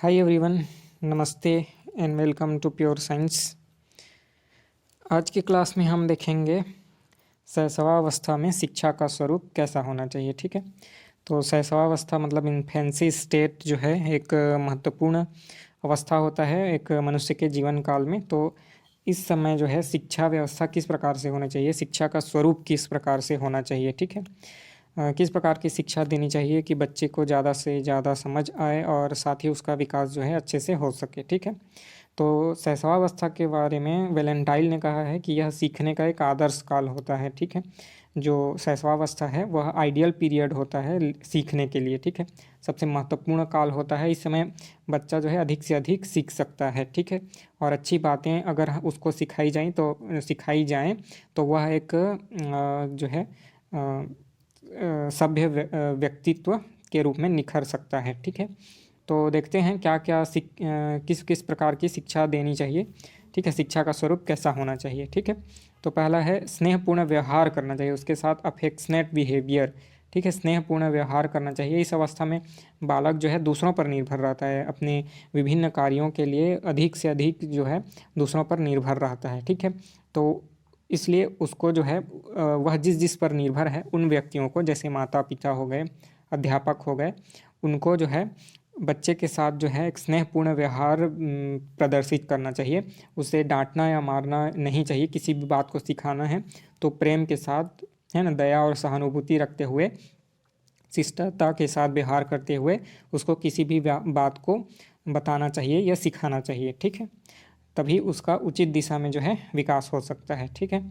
हाय everyone, नमस्ते and welcome to pure science. आज की क्लास में हम देखेंगे शैशवावस्था में शिक्षा का स्वरूप कैसा होना चाहिए। ठीक है, तो शैशवावस्था मतलब इन्फेंसी स्टेट जो है एक महत्वपूर्ण अवस्था होता है एक मनुष्य के जीवन काल में। तो इस समय जो है शिक्षा व्यवस्था किस प्रकार से होना चाहिए, शिक्षा का स्वरूप किस प्रकार से होना चाहिए। ठीक है, किस प्रकार की शिक्षा देनी चाहिए कि बच्चे को ज़्यादा से ज़्यादा समझ आए और साथ ही उसका विकास जो है अच्छे से हो सके। ठीक है, तो शैशवावस्था के बारे में वैलेंटाइन ने कहा है कि यह सीखने का एक आदर्श काल होता है। ठीक है, जो शैशवावस्था है वह आइडियल पीरियड होता है सीखने के लिए। ठीक है, सबसे महत्वपूर्ण काल होता है। इस समय बच्चा जो है अधिक से अधिक सीख सकता है। ठीक है, और अच्छी बातें अगर उसको सिखाई जाएं तो वह एक जो है सभ्य व्यक्तित्व के रूप में निखर सकता है। ठीक है, तो देखते हैं क्या क्या किस किस प्रकार की शिक्षा देनी चाहिए। ठीक है, शिक्षा का स्वरूप कैसा होना चाहिए। ठीक है, तो पहला है स्नेहपूर्ण व्यवहार करना चाहिए, उसके साथ अफेक्शनेट बिहेवियर। ठीक है, स्नेहपूर्ण व्यवहार करना चाहिए। इस अवस्था में बालक जो है दूसरों पर निर्भर रहता है, अपने विभिन्न कार्यों के लिए अधिक से अधिक जो है दूसरों पर निर्भर रहता है। ठीक है, तो इसलिए उसको जो है वह जिस जिस पर निर्भर है उन व्यक्तियों को, जैसे माता पिता हो गए, अध्यापक हो गए, उनको जो है बच्चे के साथ जो है एक स्नेहपूर्ण व्यवहार प्रदर्शित करना चाहिए। उसे डांटना या मारना नहीं चाहिए। किसी भी बात को सिखाना है तो प्रेम के साथ, है ना, दया और सहानुभूति रखते हुए, शिष्टता के साथ व्यवहार करते हुए उसको किसी भी बात को बताना चाहिए या सिखाना चाहिए। ठीक है, तभी उसका उचित दिशा में जो है विकास हो सकता है। ठीक है,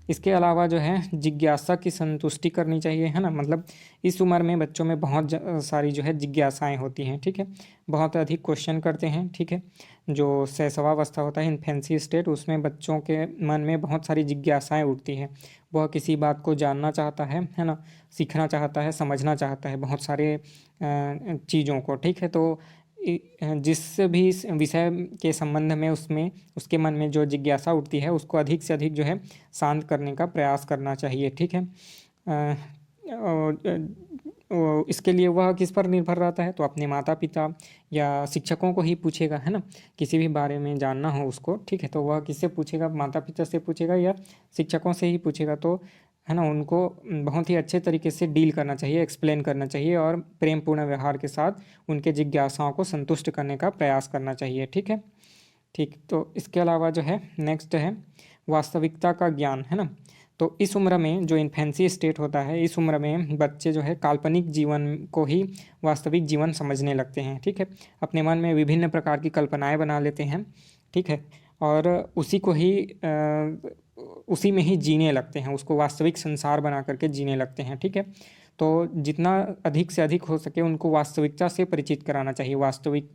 इसके अलावा जो है जिज्ञासा की संतुष्टि करनी चाहिए, है ना। मतलब इस उम्र में बच्चों में बहुत सारी जो है जिज्ञासाएं होती हैं। ठीक है, बहुत अधिक क्वेश्चन करते हैं। ठीक है, जो शैशवावस्था होता है इन्फेंसी स्टेट, उसमें बच्चों के मन में बहुत सारी जिज्ञासाएं उठती हैं। वह किसी बात को जानना चाहता है ना, सीखना चाहता है, समझना चाहता है बहुत सारे चीज़ों को। ठीक है, तो जिस भी विषय के संबंध में उसमें उसके मन में जो जिज्ञासा उठती है उसको अधिक से अधिक जो है शांत करने का प्रयास करना चाहिए। ठीक है, इसके लिए वह किस पर निर्भर रहता है, तो अपने माता पिता या शिक्षकों को ही पूछेगा, है ना। किसी भी बारे में जानना हो उसको, ठीक है, तो वह किससे पूछेगा, माता पिता से पूछेगा या शिक्षकों से ही पूछेगा। तो है ना, उनको बहुत ही अच्छे तरीके से डील करना चाहिए, एक्सप्लेन करना चाहिए और प्रेमपूर्ण व्यवहार के साथ उनके जिज्ञासाओं को संतुष्ट करने का प्रयास करना चाहिए। ठीक है, ठीक, तो इसके अलावा जो है नेक्स्ट है वास्तविकता का ज्ञान, है ना। तो इस उम्र में जो इन्फेंसी स्टेट होता है, इस उम्र में बच्चे जो है काल्पनिक जीवन को ही वास्तविक जीवन समझने लगते हैं। ठीक है, अपने मन में विभिन्न प्रकार की कल्पनाएं बना लेते हैं। ठीक है, और उसी में ही जीने लगते हैं, उसको वास्तविक संसार बना करके जीने लगते हैं। ठीक है, तो जितना अधिक से अधिक हो सके उनको वास्तविकता से परिचित कराना चाहिए, वास्तविक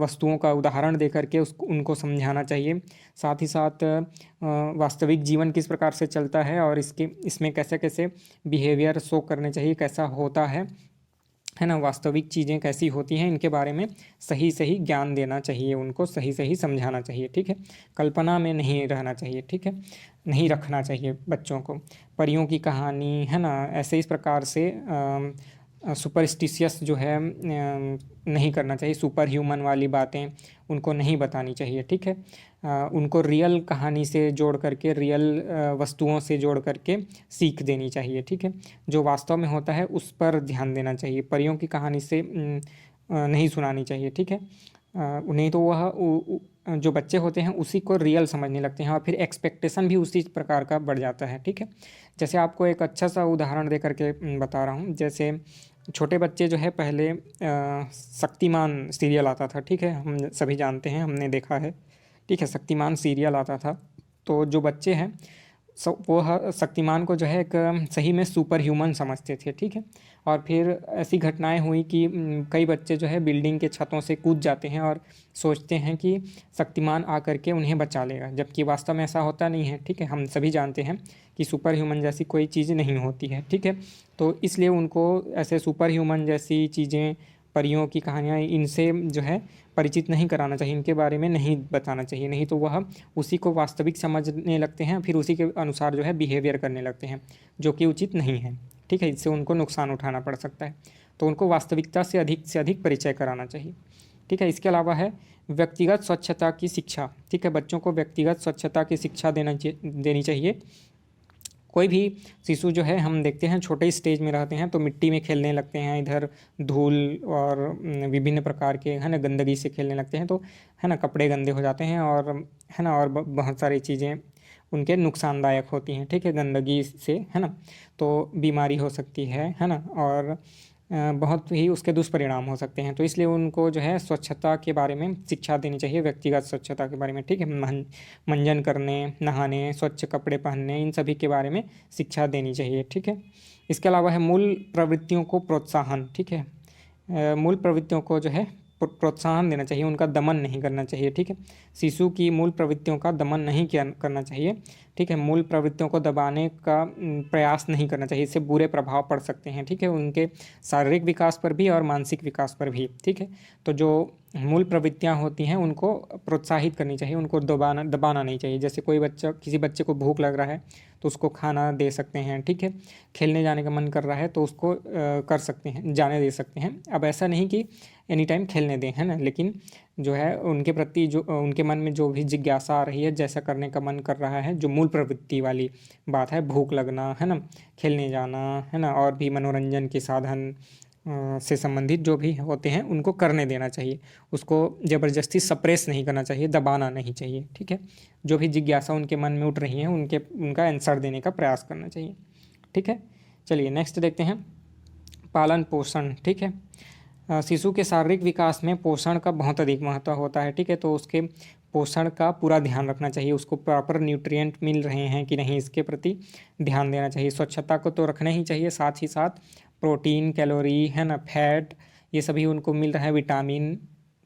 वस्तुओं का उदाहरण दे करके उसको उनको समझाना चाहिए। साथ ही साथ वास्तविक जीवन किस प्रकार से चलता है और इसमें कैसे कैसे बिहेवियर शो करने चाहिए, कैसा होता है ना, वास्तविक चीज़ें कैसी होती हैं, इनके बारे में सही सही ज्ञान देना चाहिए, उनको सही सही समझाना चाहिए। ठीक है, कल्पना में नहीं रहना चाहिए। ठीक है, नहीं रखना चाहिए बच्चों को परियों की कहानी, है ना, ऐसे इस प्रकार से सुपरस्टिशियस जो है नहीं करना चाहिए। सुपर ह्यूमन वाली बातें उनको नहीं बतानी चाहिए। ठीक है, उनको रियल कहानी से जोड़ करके, रियल वस्तुओं से जोड़ करके सीख देनी चाहिए। ठीक है, जो वास्तव में होता है उस पर ध्यान देना चाहिए, परियों की कहानी से नहीं सुनानी चाहिए। ठीक है, नहीं तो जो बच्चे होते हैं उसी को रियल समझने लगते हैं और फिर एक्सपेक्टेशन भी उसी प्रकार का बढ़ जाता है। ठीक है, जैसे आपको एक अच्छा सा उदाहरण दे करके बता रहा हूँ। जैसे छोटे बच्चे जो है पहले शक्तिमान सीरियल आता था। ठीक है, हम सभी जानते हैं, हमने देखा है। ठीक है, शक्तिमान सीरियल आता था, तो जो बच्चे हैं वो शक्तिमान को जो है एक सही में सुपर ह्यूमन समझते थे। ठीक है, और फिर ऐसी घटनाएं हुई कि कई बच्चे जो है बिल्डिंग के छतों से कूद जाते हैं और सोचते हैं कि शक्तिमान आकर के उन्हें बचा लेगा, जबकि वास्तव में ऐसा होता नहीं है। ठीक है, हम सभी जानते हैं कि सुपर ह्यूमन जैसी कोई चीज़ नहीं होती है। ठीक है, तो इसलिए उनको ऐसे सुपर ह्यूमन जैसी चीज़ें, परियों की कहानियाँ, इनसे जो है परिचित नहीं कराना चाहिए, इनके बारे में नहीं बताना चाहिए। नहीं तो वह उसी को वास्तविक समझने लगते हैं, फिर उसी के अनुसार जो है बिहेवियर करने लगते हैं, जो कि उचित नहीं है। ठीक है, इससे उनको नुकसान उठाना पड़ सकता है। तो उनको वास्तविकता से अधिक परिचय कराना चाहिए। ठीक है। इसके अलावा है व्यक्तिगत स्वच्छता की शिक्षा, ठीक है। बच्चों को व्यक्तिगत स्वच्छता की शिक्षा देनी चाहिए। कोई भी शिशु जो है, हम देखते हैं छोटे स्टेज में रहते हैं तो मिट्टी में खेलने लगते हैं, इधर धूल और विभिन्न प्रकार के है ना गंदगी से खेलने लगते हैं, तो है ना कपड़े गंदे हो जाते हैं और है ना और बहुत सारी चीज़ें उनके नुकसानदायक होती हैं, ठीक है, गंदगी से, है ना। तो बीमारी हो सकती है ना, और बहुत ही उसके दुष्परिणाम हो सकते हैं। तो इसलिए उनको जो है स्वच्छता के बारे में शिक्षा देनी चाहिए, व्यक्तिगत स्वच्छता के बारे में, ठीक है। मंजन करने, नहाने, स्वच्छ कपड़े पहनने, इन सभी के बारे में शिक्षा देनी चाहिए, ठीक है। इसके अलावा है मूल प्रवृत्तियों को प्रोत्साहन, ठीक है। मूल प्रवृत्तियों को जो है प्रोत्साहन देना चाहिए, उनका दमन नहीं करना चाहिए, ठीक है। शिशु की मूल प्रवृत्तियों का दमन नहीं करना चाहिए, ठीक है। मूल प्रवृत्तियों को दबाने का प्रयास नहीं करना चाहिए, इससे बुरे प्रभाव पड़ सकते हैं, ठीक है, उनके शारीरिक विकास पर भी और मानसिक विकास पर भी, ठीक है। तो जो मूल प्रवृत्तियां होती हैं उनको प्रोत्साहित करनी चाहिए, उनको दबाना नहीं चाहिए। जैसे कोई बच्चा, किसी बच्चे को भूख लग रहा है तो उसको खाना दे सकते हैं, ठीक है। खेलने जाने का मन कर रहा है तो उसको कर सकते हैं, जाने दे सकते हैं। अब ऐसा नहीं कि एनी टाइम खेलने दें, है ना, लेकिन जो है उनके प्रति जो उनके मन में जो भी जिज्ञासा आ रही है, जैसा करने का मन कर रहा है, जो मूल प्रवृत्ति वाली बात है, भूख लगना, है ना, खेलने जाना, है ना, और भी मनोरंजन के साधन से संबंधित जो भी होते हैं उनको करने देना चाहिए। उसको ज़बरदस्ती सप्रेस नहीं करना चाहिए, दबाना नहीं चाहिए, ठीक है। जो भी जिज्ञासा उनके मन में उठ रही है उनका आंसर देने का प्रयास करना चाहिए, ठीक है। चलिए नेक्स्ट देखते हैं, पालन पोषण, ठीक है। शिशु के शारीरिक विकास में पोषण का बहुत अधिक महत्व होता है, ठीक है। तो उसके पोषण का पूरा ध्यान रखना चाहिए, उसको प्रॉपर न्यूट्रिएंट मिल रहे हैं कि नहीं, इसके प्रति ध्यान देना चाहिए। स्वच्छता को तो रखना ही चाहिए, साथ ही साथ प्रोटीन, कैलोरी, है ना, फैट, ये सभी उनको मिल रहा है, विटामिन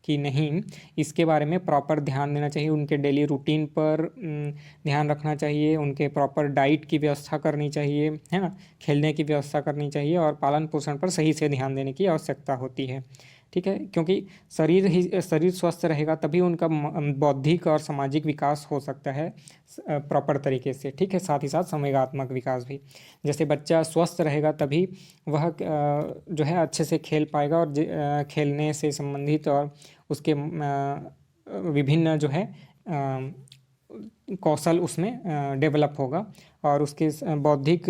कि नहीं, इसके बारे में प्रॉपर ध्यान देना चाहिए। उनके डेली रूटीन पर ध्यान रखना चाहिए, उनके प्रॉपर डाइट की व्यवस्था करनी चाहिए, है ना, खेलने की व्यवस्था करनी चाहिए, और पालन पोषण पर सही से ध्यान देने की आवश्यकता होती है, ठीक है। क्योंकि शरीर स्वस्थ रहेगा तभी उनका बौद्धिक और सामाजिक विकास हो सकता है प्रॉपर तरीके से, ठीक है। साथ ही साथ संवेगात्मक विकास भी। जैसे बच्चा स्वस्थ रहेगा तभी वह जो है अच्छे से खेल पाएगा, और खेलने से संबंधित और उसके विभिन्न जो है कौशल उसमें डेवलप होगा, और उसके बौद्धिक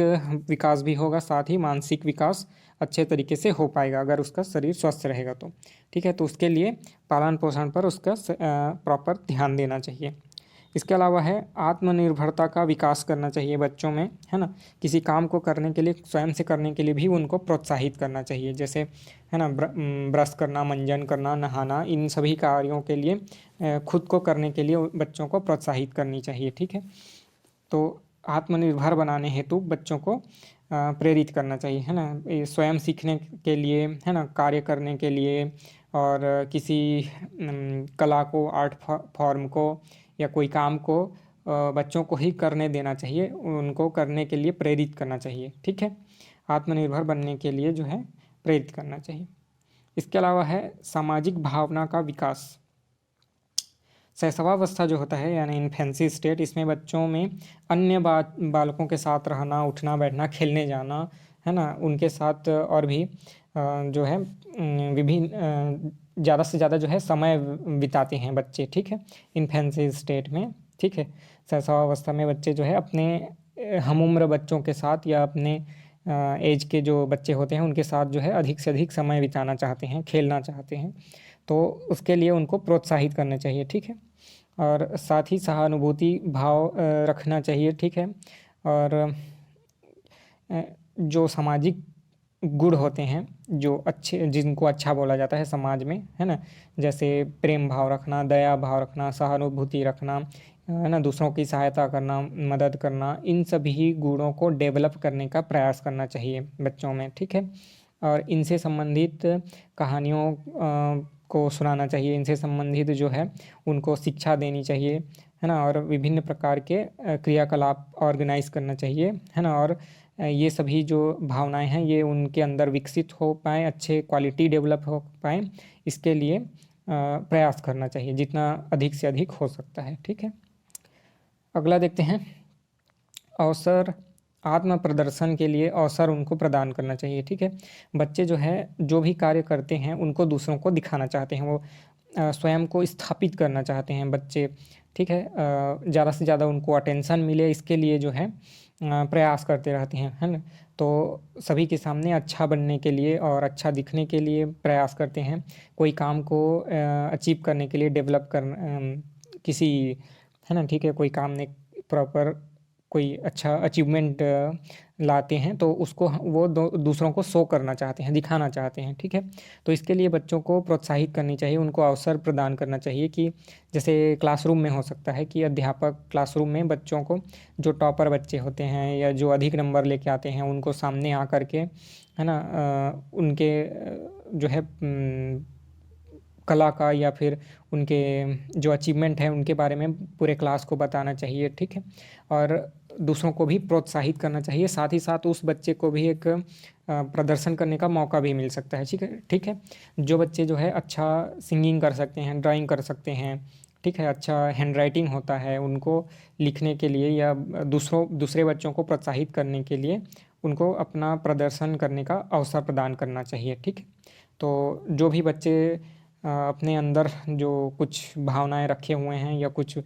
विकास भी होगा, साथ ही मानसिक विकास अच्छे तरीके से हो पाएगा अगर उसका शरीर स्वस्थ रहेगा तो, ठीक है। तो उसके लिए पालन पोषण पर उसका प्रॉपर ध्यान देना चाहिए। इसके अलावा है आत्मनिर्भरता का विकास करना चाहिए बच्चों में, है ना। किसी काम को करने के लिए, स्वयं से करने के लिए भी उनको प्रोत्साहित करना चाहिए। जैसे है ना, ब्रश करना, मंजन करना, नहाना, इन सभी कार्यों के लिए खुद को करने के लिए बच्चों को प्रोत्साहित करनी चाहिए, ठीक है। तो आत्मनिर्भर बनाने हेतु बच्चों को प्रेरित करना चाहिए, है ना, स्वयं सीखने के लिए, है ना, कार्य करने के लिए, और किसी कला को, आर्ट फॉर्म को या कोई काम को बच्चों को ही करने देना चाहिए, उनको करने के लिए प्रेरित करना चाहिए, ठीक है। आत्मनिर्भर बनने के लिए जो है प्रेरित करना चाहिए। इसके अलावा है सामाजिक भावना का विकास। शैशवावस्था जो होता है यानी इन्फेंसी स्टेट, इसमें बच्चों में अन्य बालकों के साथ रहना, उठना बैठना, खेलने जाना, है ना, उनके साथ और भी जो है विभिन्न ज़्यादा से ज़्यादा जो है समय बिताते हैं बच्चे, ठीक है, इन्फेंसी स्टेट में, ठीक है। शैशवावस्था में बच्चे जो है अपने हम उम्र बच्चों के साथ या अपने एज के जो बच्चे होते हैं उनके साथ जो है अधिक से अधिक समय बिताना चाहते हैं, खेलना चाहते हैं, तो उसके लिए उनको प्रोत्साहित करना चाहिए, ठीक है। और साथ ही सहानुभूति भाव रखना चाहिए, ठीक है। और जो सामाजिक गुण होते हैं, जो अच्छे, जिनको अच्छा बोला जाता है समाज में, है ना, जैसे प्रेम भाव रखना, दया भाव रखना, सहानुभूति रखना, है ना, दूसरों की सहायता करना, मदद करना, इन सभी गुणों को डेवलप करने का प्रयास करना चाहिए बच्चों में, ठीक है। और इनसे संबंधित कहानियों को सुनाना चाहिए, इनसे संबंधित जो है उनको शिक्षा देनी चाहिए, है ना, और विभिन्न प्रकार के क्रियाकलाप ऑर्गेनाइज करना चाहिए, है ना, और ये सभी जो भावनाएं हैं ये उनके अंदर विकसित हो पाएँ, अच्छे क्वालिटी डेवलप हो पाएँ, इसके लिए प्रयास करना चाहिए जितना अधिक से अधिक हो सकता है, ठीक है। अगला देखते हैं, अवसर, आत्म प्रदर्शन के लिए अवसर उनको प्रदान करना चाहिए, ठीक है। बच्चे जो है जो भी कार्य करते हैं उनको दूसरों को दिखाना चाहते हैं, वो स्वयं को स्थापित करना चाहते हैं बच्चे, ठीक है। ज़्यादा से ज़्यादा उनको अटेंशन मिले, इसके लिए जो है प्रयास करते रहते हैं, है ना। तो सभी के सामने अच्छा बनने के लिए और अच्छा दिखने के लिए प्रयास करते हैं। कोई काम को अचीव करने के लिए डेवलप किसी, है ना, ठीक है, कोई काम ने प्रॉपर कोई अच्छा अचीवमेंट लाते हैं तो उसको वो दूसरों को शो करना चाहते हैं, दिखाना चाहते हैं, ठीक है। तो इसके लिए बच्चों को प्रोत्साहित करनी चाहिए, उनको अवसर प्रदान करना चाहिए कि जैसे क्लासरूम में हो सकता है कि अध्यापक क्लासरूम में बच्चों को, जो टॉपर बच्चे होते हैं या जो अधिक नंबर लेके आते हैं, उनको सामने आ कर के, है ना, उनके जो है कला का या फिर उनके जो अचीवमेंट है उनके बारे में पूरे क्लास को बताना चाहिए, ठीक है। और दूसरों को भी प्रोत्साहित करना चाहिए, साथ ही साथ उस बच्चे को भी एक प्रदर्शन करने का मौका भी मिल सकता है, ठीक है, ठीक है। जो बच्चे जो है अच्छा सिंगिंग कर सकते हैं, ड्राइंग कर सकते हैं, ठीक है, अच्छा हैंड राइटिंग होता है, उनको लिखने के लिए या दूसरे बच्चों को प्रोत्साहित करने के लिए उनको अपना प्रदर्शन करने का अवसर प्रदान करना चाहिए, ठीक है। तो जो भी बच्चे अपने अंदर जो कुछ भावनाएं रखे हुए हैं या कुछ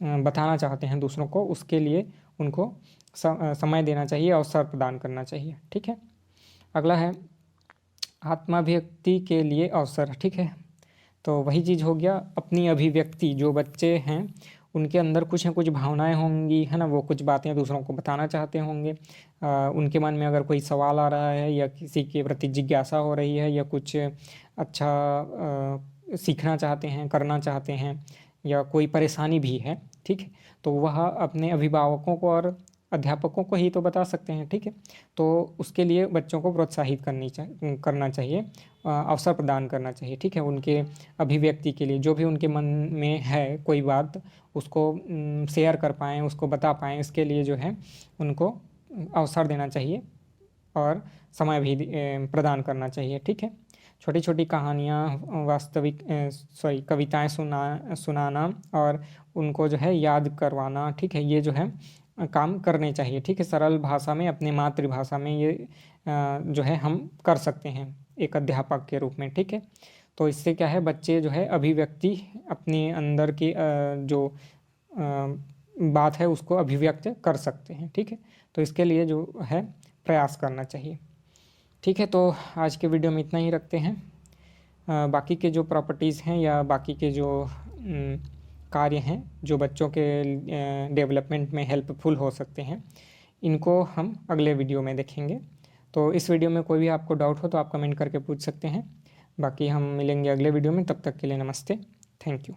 बताना चाहते हैं दूसरों को, उसके लिए उनको समय देना चाहिए, अवसर प्रदान करना चाहिए, ठीक है। अगला है आत्माभिव्यक्ति के लिए अवसर, ठीक है। तो वही चीज़ हो गया, अपनी अभिव्यक्ति, जो बच्चे हैं उनके अंदर कुछ न कुछ भावनाएं होंगी, है ना, वो कुछ बातें दूसरों को बताना चाहते होंगे। उनके मन में अगर कोई सवाल आ रहा है या किसी के प्रति जिज्ञासा हो रही है या कुछ अच्छा सीखना चाहते हैं, करना चाहते हैं, या कोई परेशानी भी है, ठीक है, तो वह अपने अभिभावकों को और अध्यापकों को ही तो बता सकते हैं, ठीक है। तो उसके लिए बच्चों को प्रोत्साहित करना चाहिए, अवसर प्रदान करना चाहिए, ठीक है। उनके अभिव्यक्ति के लिए जो भी उनके मन में है कोई बात, उसको शेयर कर पाएँ, उसको बता पाएँ, इसके लिए जो है उनको अवसर देना चाहिए और समय भी प्रदान करना चाहिए, ठीक है। छोटी छोटी कहानियाँ, कविताएं सुनाना और उनको जो है याद करवाना, ठीक है, ये जो है काम करने चाहिए, ठीक है। सरल भाषा में, अपनी मातृभाषा में ये जो है हम कर सकते हैं एक अध्यापक के रूप में, ठीक है। तो इससे क्या है, बच्चे जो है अभिव्यक्ति अपने अंदर की जो बात है उसको अभिव्यक्त कर सकते हैं, ठीक है। तो इसके लिए जो है प्रयास करना चाहिए, ठीक है। तो आज के वीडियो में इतना ही रखते हैं। बाकी के जो प्रॉपर्टीज़ हैं या बाकी के जो कार्य हैं जो बच्चों के डेवलपमेंट में हेल्पफुल हो सकते हैं, इनको हम अगले वीडियो में देखेंगे। तो इस वीडियो में कोई भी आपको डाउट हो तो आप कमेंट करके पूछ सकते हैं। बाकी हम मिलेंगे अगले वीडियो में, तब तक के लिए नमस्ते, थैंक यू।